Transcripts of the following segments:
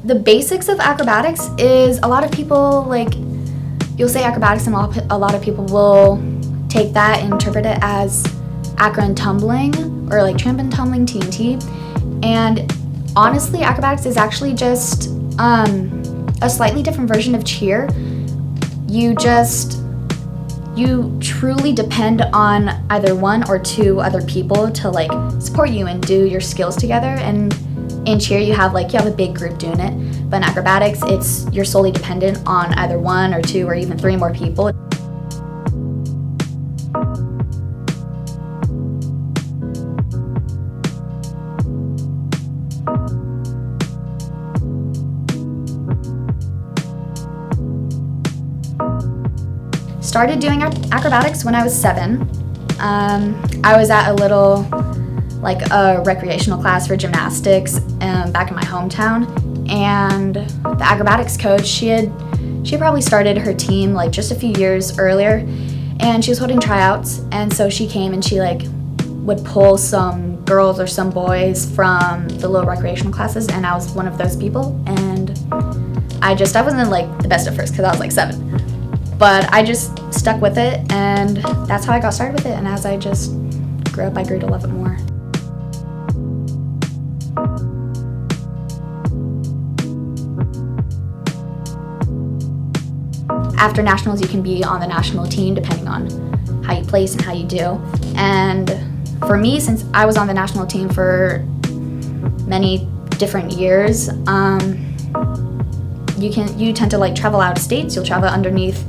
The basics of acrobatics is a lot of people, like, you'll say acrobatics and a lot of people will take that and interpret it as acro and tumbling or like tramp and tumbling, TNT. And honestly, acrobatics is actually just a slightly different version of cheer. You truly depend on either one or two other people to like support you and do your skills together. And in cheer, you have a big group doing it. But in acrobatics, you're solely dependent on either one or two or even three more people. Started doing acrobatics when I was 7. I was at a recreational class for gymnastics back in my hometown, and the acrobatics coach, she probably started her team like just a few years earlier, and she was holding tryouts, and so she came and she would pull some girls or some boys from the little recreational classes, and I was one of those people. And I wasn't the best at first because I was 7. But I just stuck with it, and that's how I got started with it. And as I just grew up, I grew to love it more. After nationals, you can be on the national team depending on how you place and how you do. And for me, since I was on the national team for many different years, you tend to travel out of states. You'll travel underneath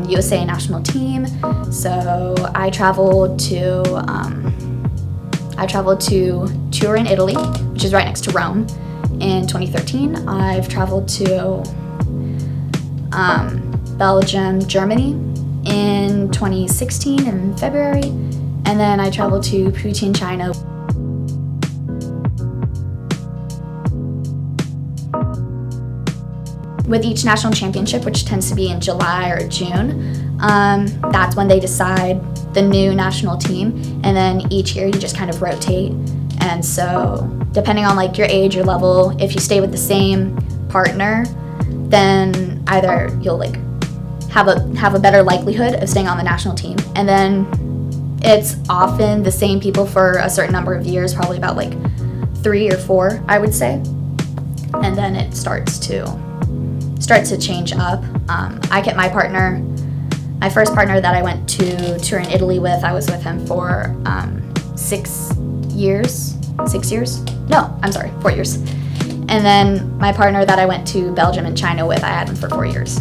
USA national team. So I traveled to Turin, Italy, which is right next to Rome, in 2013. I've traveled to Belgium, Germany in 2016 in February, and then I traveled to Putin, China. With each national championship, which tends to be in July or June, that's when they decide the new national team, and then each year you just kind of rotate. And so depending on your age, your level, if you stay with the same partner, then either you'll have a better likelihood of staying on the national team, and then it's often the same people for a certain number of years, probably about 3 or 4, I would say, and then it starts to change up. I kept my first partner that I went to Turin, Italy with. I was with him for 6 years. 6 years? No, I'm sorry, 4 years. And then my partner that I went to Belgium and China with, I had him for 4 years.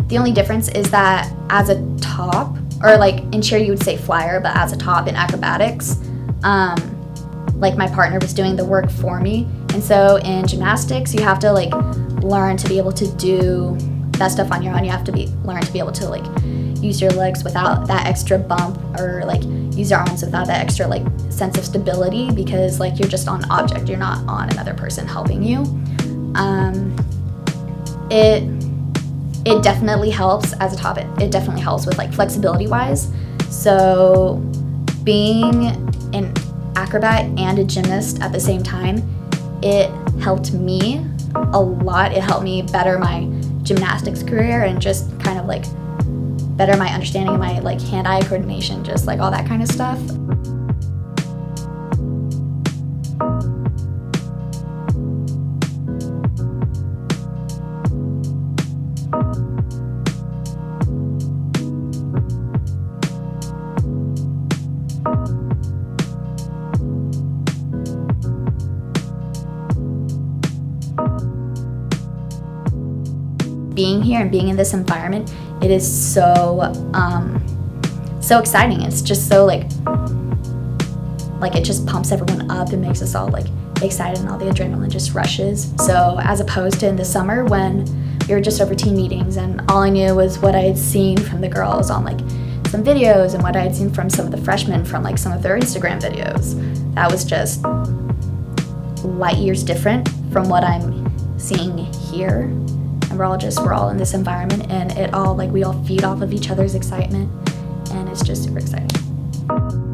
The only difference is that as a top, or in cheer you would say flyer, but as a top in acrobatics, my partner was doing the work for me. And so in gymnastics, you have to learn to be able to do that stuff on your own. You have to learn to be able to use your legs without that extra bump, or use your arms without that extra sense of stability, because you're just on an object, you're not on another person helping you. It definitely helps as a top. It definitely helps with flexibility wise. So being an acrobat and a gymnast at the same time, it helped me a lot. It helped me better my gymnastics career and just kind of better my understanding of my hand-eye coordination, just all that kind of stuff. Being here and being in this environment, it is so exciting. It's just so it just pumps everyone up and makes us all excited, and all the adrenaline just rushes. So as opposed to in the summer when we were just over team meetings and all I knew was what I had seen from the girls on some videos and what I had seen from some of the freshmen from some of their Instagram videos. That was just light years different from what I'm seeing here. we're all in this environment, and we all feed off of each other's excitement, and it's just super exciting.